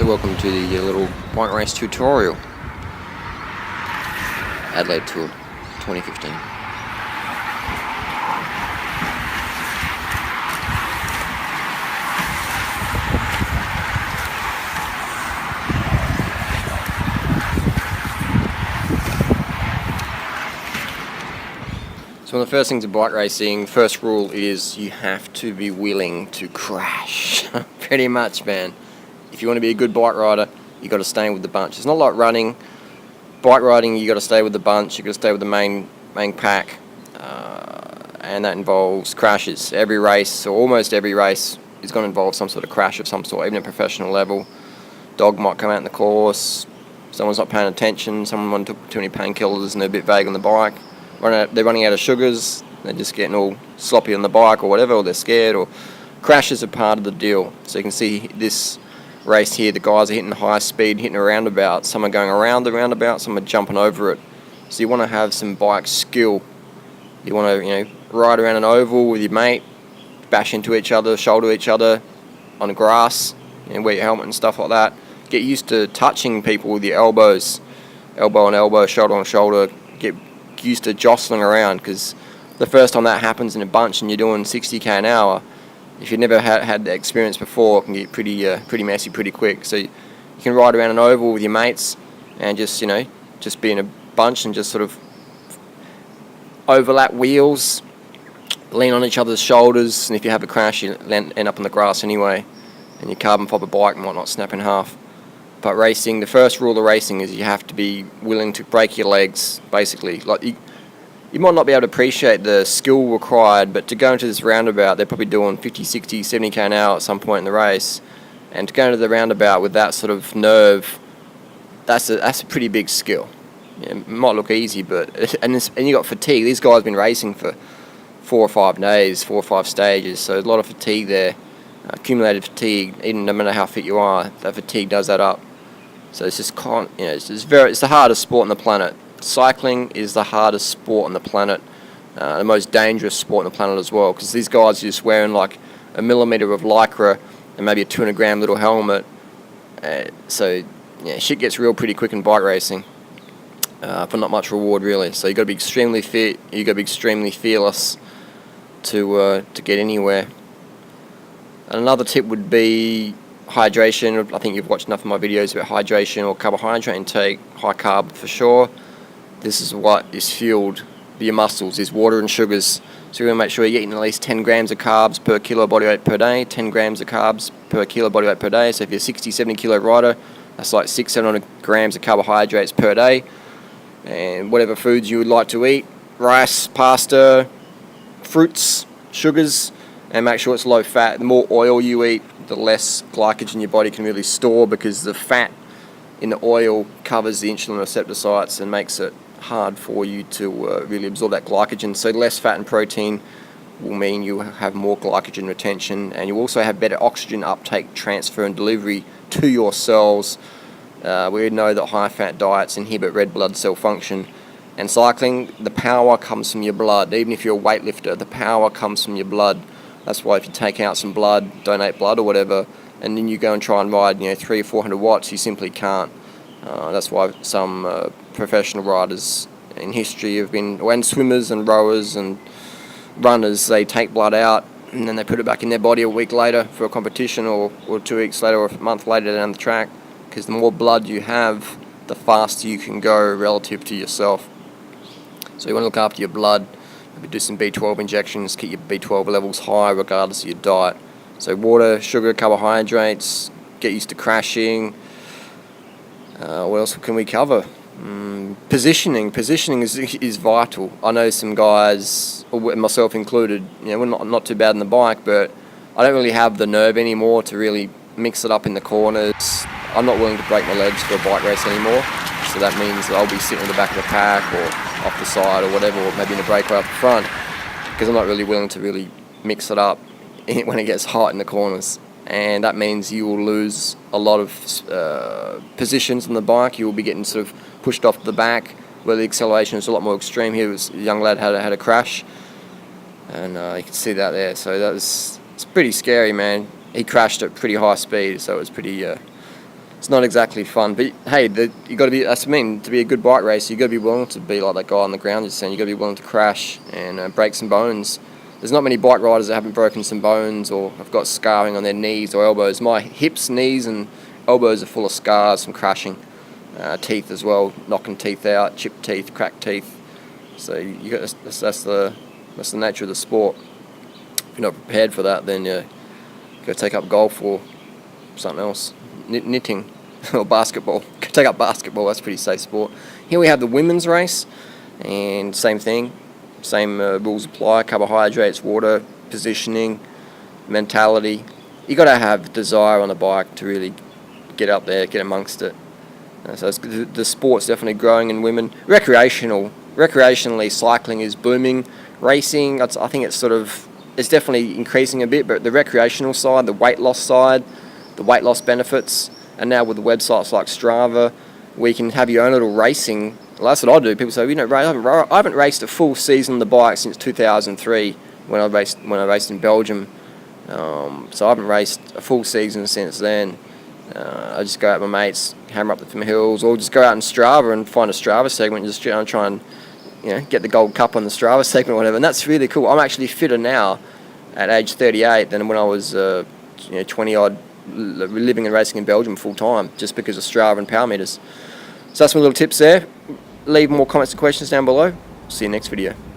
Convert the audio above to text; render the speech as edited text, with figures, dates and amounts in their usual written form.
So welcome to the little bike race tutorial, Adelaide Tour 2015. So one of the first things of bike racing, first rule is you have to be willing to crash. Pretty much, man. If you want to be a good bike rider, you got to stay with the bunch. It's not like running. Bike riding, you got to stay with the bunch. You got to stay with the main pack, and that involves crashes. Every race, or almost every race, is going to involve some sort of crash of some sort, even at professional level. Dog might come out in the course. Someone's not paying attention. Someone took too many painkillers and they're a bit vague on the bike. They're running out of sugars. They're just getting all sloppy on the bike or whatever, or they're scared. Or crashes are part of the deal. So you can see this race here, the guys are hitting high speed, hitting a roundabout. Some are going around the roundabout, some are jumping over it. So you want to have some bike skill. You want to, ride around an oval with your mate, bash into each other, shoulder each other on the grass, wear your helmet and stuff like that. Get used to touching people with your elbows, elbow on elbow, shoulder on shoulder. Get used to jostling around, because the first time that happens in a bunch and you're doing 60k an hour, if you've never had that experience before, it can get pretty messy pretty quick. So you can ride around an oval with your mates and just be in a bunch and just sort of overlap wheels, lean on each other's shoulders, and if you have a crash, you end up on the grass anyway, and your carbon fibre bike might not snap in half. But racing, the first rule of racing is you have to be willing to break your legs, basically. Like you might not be able to appreciate the skill required, but to go into this roundabout, they're probably doing 50, 60, 70k an hour at some point in the race. And to go into the roundabout with that sort of nerve, that's a pretty big skill. It might look easy, but and you got fatigue. These guys have been racing for 4 or 5 days, 4 or 5 stages, so a lot of fatigue there, accumulated fatigue. Even no matter how fit you are, that fatigue does that up. So it's just it's the hardest sport on the planet. Cycling is the hardest sport on the planet, the most dangerous sport on the planet as well, because these guys are just wearing like a millimetre of lycra and maybe a 200 gram little helmet. So shit gets real pretty quick in bike racing, for not much reward really. So you got to be extremely fit. You got to be extremely fearless to get anywhere. And another tip would be hydration. I think you've watched enough of my videos about hydration or carbohydrate intake, high carb for sure. This is what is fueled your muscles, is water and sugars. So you're going to make sure you're eating at least 10 grams of carbs per kilo body weight per day, 10 grams of carbs per kilo body weight per day. So if you're a 60, 70 kilo rider, that's like 600-700 grams of carbohydrates per day. And whatever foods you would like to eat, rice, pasta, fruits, sugars, and make sure it's low fat. The more oil you eat, the less glycogen your body can really store, because the fat in the oil covers the insulin receptor sites and makes it hard for you to really absorb that glycogen. So less fat and protein will mean you have more glycogen retention, and you also have better oxygen uptake, transfer and delivery to your cells. We know that high fat diets inhibit red blood cell function, and cycling, the power comes from your blood. Even if you're a weightlifter, the power comes from your blood. That's why if you take out some blood, donate blood or whatever, and then you go and try and ride 300 or 400 watts, you simply can't. That's why some professional riders in history have been, when swimmers and rowers and runners, they take blood out and then they put it back in their body a week later for a competition, or 2 weeks later or a month later down the track, because the more blood you have, the faster you can go relative to yourself. So you want to look after your blood, maybe do some B12 injections, keep your B12 levels high regardless of your diet. So water, sugar, carbohydrates, get used to crashing. What else can we cover? Positioning is vital. I know some guys, myself included, we're not too bad on the bike, but I don't really have the nerve anymore to really mix it up in the corners. I'm not willing to break my legs for a bike race anymore, so that means I'll be sitting in the back of the pack or off the side or whatever, or maybe in a breakaway up the front, because I'm not really willing to really mix it up when it gets hot in the corners. And that means you will lose a lot of positions on the bike. You will be getting sort of pushed off the back, where the acceleration is a lot more extreme. Here was a young lad had a crash, and you can see that there. So it's pretty scary, man. He crashed at pretty high speed, so it was pretty it's not exactly fun. But hey, you got to be. That's what I mean. To be a good bike racer, you got to be willing to be like that guy on the ground. Just saying, you got to be willing to crash and break some bones. There's not many bike riders that haven't broken some bones or have got scarring on their knees or elbows. My hips, knees, and elbows are full of scars from crashing. Teeth as well, knocking teeth out, chipped teeth, cracked teeth. So you got that's the nature of the sport. If you're not prepared for that, then you go take up golf or something else, knitting or basketball. Go take up basketball. That's a pretty safe sport. Here we have the women's race, and same thing, same rules apply. Carbohydrates, water, positioning, mentality. You got to have desire on the bike to really get up there, get amongst it. So the sport's definitely growing in women. Recreationally, cycling is booming. Racing, I think it's definitely increasing a bit, but the recreational side, the weight loss side, the weight loss benefits, and now with the websites like Strava, we can have your own little racing. Well, that's what I do. People say, I haven't raced a full season on the bike since 2003 when I raced in Belgium. So I haven't raced a full season since then. I just go out with my mates, hammer up the hills, or just go out in Strava and find a Strava segment and just try and get the gold cup on the Strava segment or whatever. And that's really cool. I'm actually fitter now at age 38 than when I was 20 odd, living and racing in Belgium full time, just because of Strava and power meters. So that's my little tips there. Leave more comments and questions down below. See you next video.